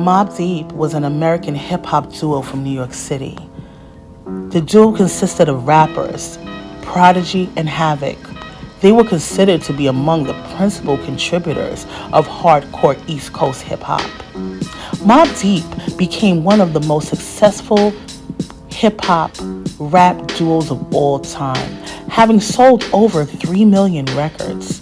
Mobb Deep was an American hip-hop duo from New York City. The duo consisted of rappers Prodigy and Havoc. They were considered to be among the principal contributors of hardcore East Coast hip-hop. Mobb Deep became one of the most successful hip-hop rap duos of all time, having sold over 3 million records.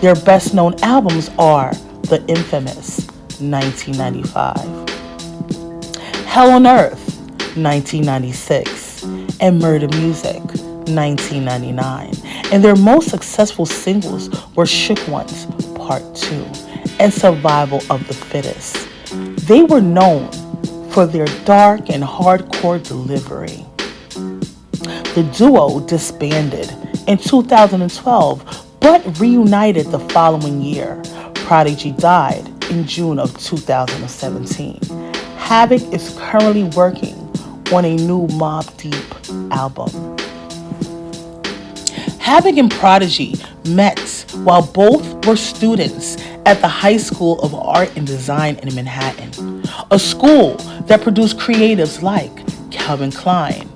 Their best-known albums are the infamous 1995, Hell on Earth 1996, and Murder Music 1999. And their most successful singles were Shook Ones Part 2 and Survival of the Fittest. They were known for their dark and hardcore delivery. The duo disbanded in 2012, but reunited the following year. Prodigy died in June of 2017. Havoc is currently working on a new Mobb Deep album. Havoc and Prodigy met while both were students at the High School of Art and Design in Manhattan, a school that produced creatives like Calvin Klein,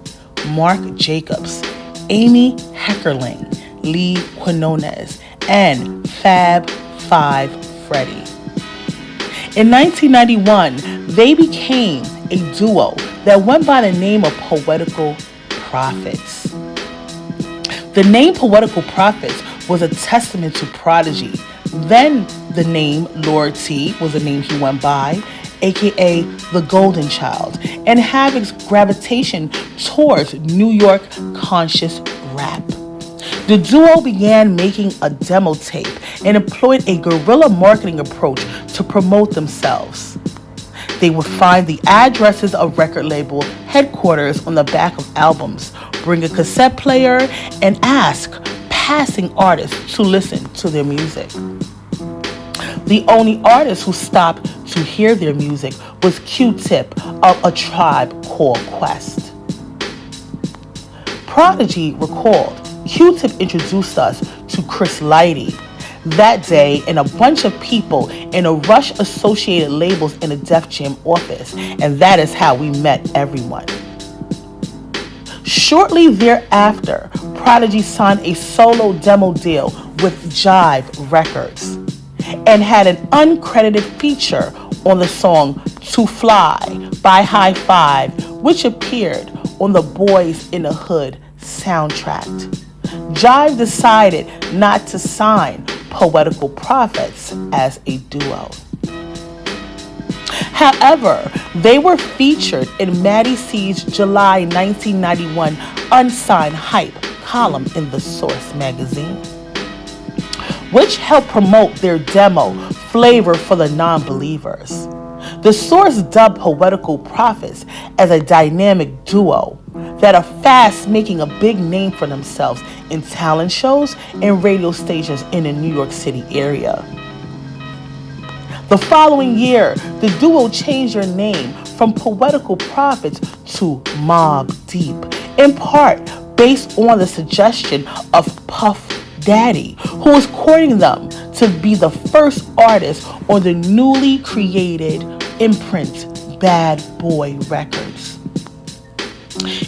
Marc Jacobs, Amy Heckerling, Lee Quinones, and Fab Five Freddy. In 1991, they became a duo that went by the name of Poetical Prophets. The name Poetical Prophets was a testament to Prodigy. Then the name Lord T was the name he went by, aka the Golden Child, and Havoc's gravitation towards New York conscious rap. The duo began making a demo tape and employed a guerrilla marketing approach to promote themselves. They would find the addresses of record label headquarters on the back of albums, bring a cassette player, and ask passing artists to listen to their music. The only artist who stopped to hear their music was Q-Tip of A Tribe Called Quest. Prodigy recalled, Q-Tip introduced us to Chris Lighty that day and a bunch of people in a Rush Associated Labels in a Def Jam office, and that is how we met everyone. Shortly thereafter, Prodigy signed a solo demo deal with Jive Records and had an uncredited feature on the song To Fly by High Five, which appeared on the Boys in the Hood soundtrack. Jive decided not to sign Poetical Prophets as a duo. However, they were featured in Maddie C's July 1991 unsigned Hype column in The Source magazine, which helped promote their demo Flavor for the Non-Believers. The Source dubbed Poetical Prophets as a dynamic duo that are fast making a big name for themselves in talent shows and radio stations in the New York City area. The following year, the duo changed their name from Poetical Prophets to Mobb Deep, in part based on the suggestion of Puff Daddy, who was courting them to be the first artist on the newly created imprint Bad Boy Records.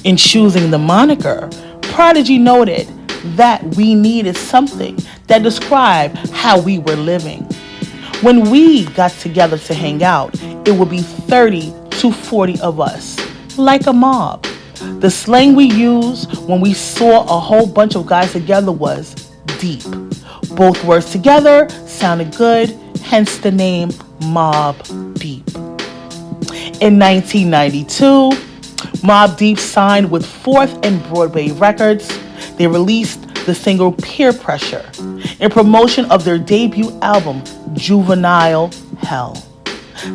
In choosing the moniker, Prodigy noted that we needed something that described how we were living. When we got together to hang out, it would be 30 to 40 of us, like a mob. The slang we used when we saw a whole bunch of guys together was deep. Both words together sounded good, hence the name Mobb Deep. In 1992, Mobb Deep signed with 4th and Broadway Records. They released the single Peer Pressure in promotion of their debut album, Juvenile Hell.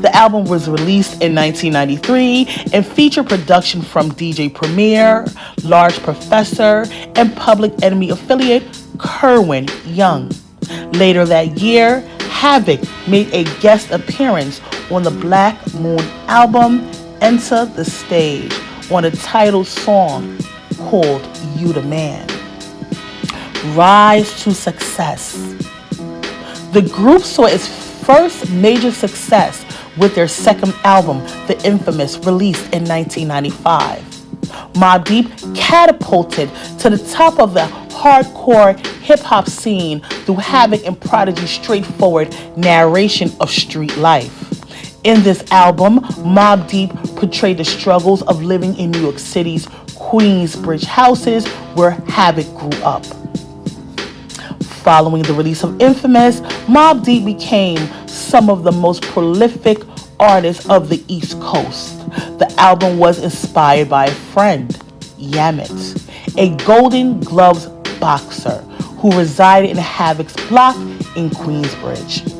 The album was released in 1993 and featured production from DJ Premier, Large Professor, and Public Enemy affiliate Kerwin Young. Later that year, Havoc made a guest appearance on the Black Moon album, Enter the Stage, on a title song called You the Man. Rise to Success. The group saw its first major success with their second album, The Infamous, released in 1995. Mobb Deep catapulted to the top of the hardcore hip-hop scene through Havoc and Prodigy's straightforward narration of street life. In this album, Mobb Deep portrayed the struggles of living in New York City's Queensbridge houses where Havoc grew up. Following the release of Infamous, Mobb Deep became some of the most prolific artists of the East Coast. The album was inspired by a friend, Yamit, a Golden Gloves boxer who resided in Havoc's block in Queensbridge.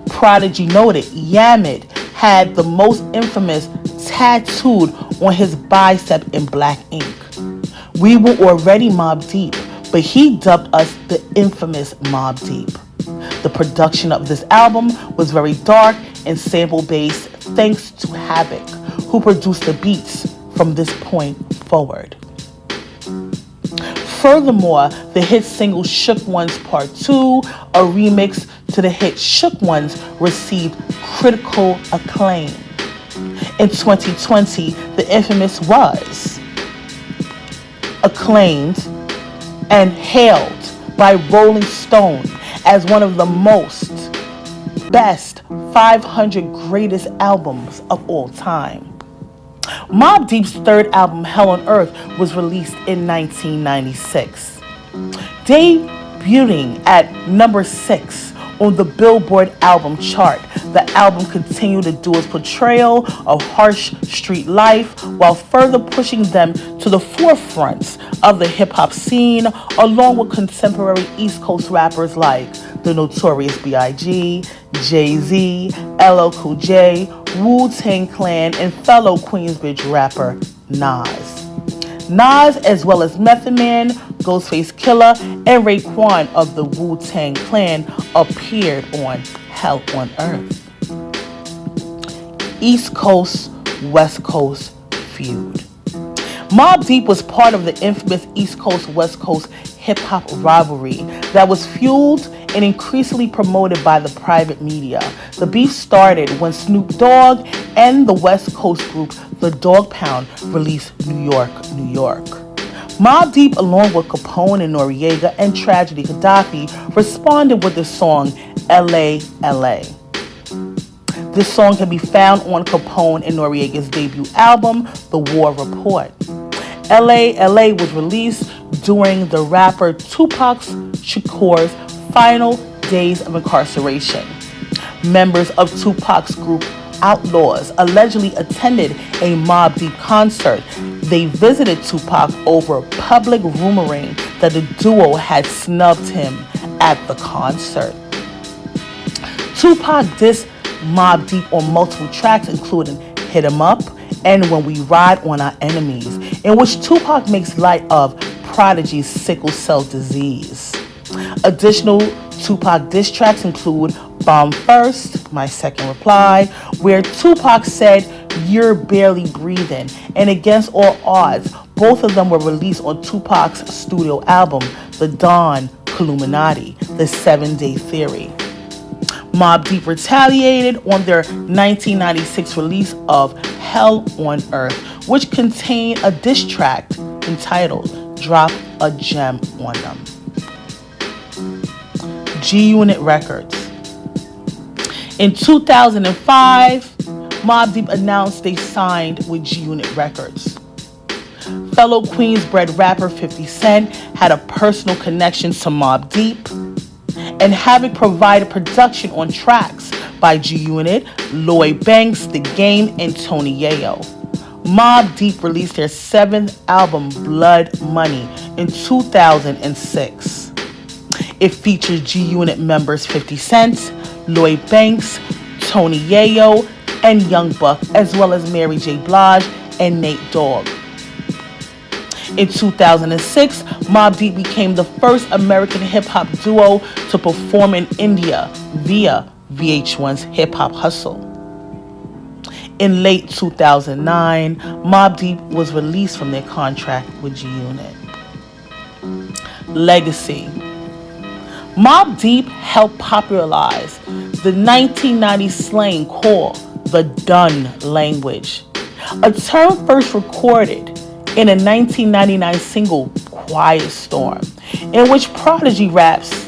Prodigy noted Yamit had the most infamous tattooed on his bicep in black ink. We were already Mobb Deep, but he dubbed us the infamous Mobb Deep. The production of this album was very dark and sample-based thanks to Havoc, who produced the beats from this point forward. Furthermore, the hit single Shook Ones Part 2, a remix to the hit Shook Ones, received critical acclaim. In 2020, The Infamous was acclaimed and hailed by Rolling Stone as one of the best 500 greatest albums of all time. Mobb Deep's third album, Hell on Earth, was released in 1996. Debuting at number 6 on the Billboard album chart, the album continued to do its portrayal of harsh street life while further pushing them to the forefront of the hip-hop scene, along with contemporary East Coast rappers like the Notorious B.I.G., Jay-Z, LL Cool J, Wu-Tang Clan, and fellow Queensbridge rapper Nas. Nas, as well as Method Man, Ghostface Killah, and Raekwon of the Wu-Tang Clan, appeared on Hell on Earth. East Coast, West Coast feud. Mobb Deep was part of the infamous East Coast, West Coast hip-hop rivalry that was fueled and increasingly promoted by the private media. The beef started when Snoop Dogg and the West Coast group The Dog Pound released New York, New York. Mobb Deep, along with Capone and Noriega and Tragedy Gaddafi, responded with the song LA, LA. This song can be found on Capone and Noriega's debut album, The War Report. LA, LA was released during the rapper Tupac Shakur's final days of incarceration. Members of Tupac's group Outlaws allegedly attended a Mobb Deep concert. They visited Tupac over public rumoring that the duo had snubbed him at the concert. Tupac dissed Mobb Deep on multiple tracks, including Hit 'Em Up and When We Ride on Our Enemies, in which Tupac makes light of Prodigy's sickle cell disease. Additional Tupac diss tracks include Bomb First, My Second Reply, where Tupac said, "You're barely breathing," and Against All Odds. Both of them were released on Tupac's studio album, The Dawn Illuminati, The 7-Day Theory. Mobb Deep retaliated on their 1996 release of Hell on Earth, which contained a diss track entitled Drop a Gem on Them. G-Unit Records. In 2005, Mobb Deep announced they signed with G-Unit Records. Fellow Queensbred rapper 50 Cent had a personal connection to Mobb Deep, and Havoc provided production on tracks by G-Unit, Lloyd Banks, The Game, and Tony Yayo. Mobb Deep released their 7th album, Blood Money, in 2006. It features G-Unit members 50 Cent, Lloyd Banks, Tony Yayo, and Young Buck, as well as Mary J. Blige and Nate Dogg. In 2006, Mobb Deep became the first American hip-hop duo to perform in India via VH1's Hip Hop Hustle. In late 2009, Mobb Deep was released from their contract with G-Unit. Legacy. Mobb Deep helped popularize the 1990 slang called the done language, a term first recorded in a 1999 single, Quiet Storm, in which Prodigy raps,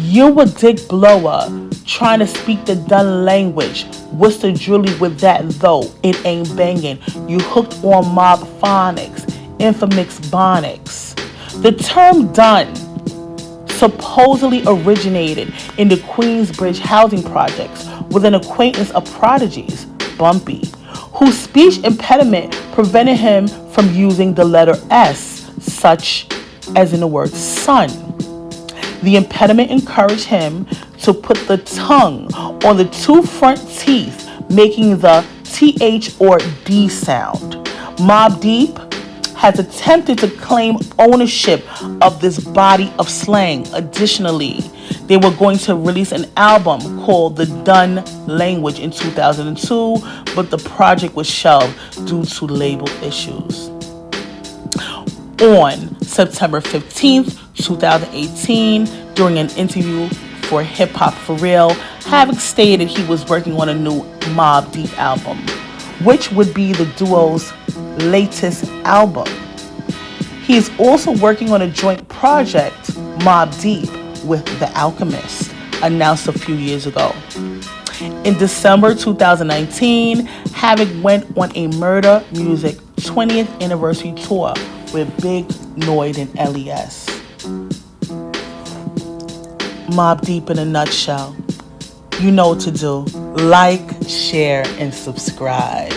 "You a dick blower, trying to speak the done language. What's the drully with that though? It ain't banging. You hooked on mob phonics, infamous bonics." The term done supposedly originated in the Queensbridge housing projects with an acquaintance of Prodigy's, Bumpy, whose speech impediment prevented him from using the letter S, such as in the word son. The impediment encouraged him to put the tongue on the two front teeth, making the TH or D sound. Mobb Deep has attempted to claim ownership of this body of slang. Additionally, they were going to release an album called The Done Language in 2002, but the project was shelved due to label issues. On September 15th, 2018, during an interview for Hip Hop For Real, Havoc stated he was working on a new Mobb Deep album, which would be the duo's latest album. He is also working on a joint project, Mobb Deep, with The Alchemist, announced a few years ago. In December 2019, Havoc went on a Murder Music 20th anniversary tour with Big Noyd and LES. Mobb Deep in a nutshell. You know what to do. Like, share, and subscribe.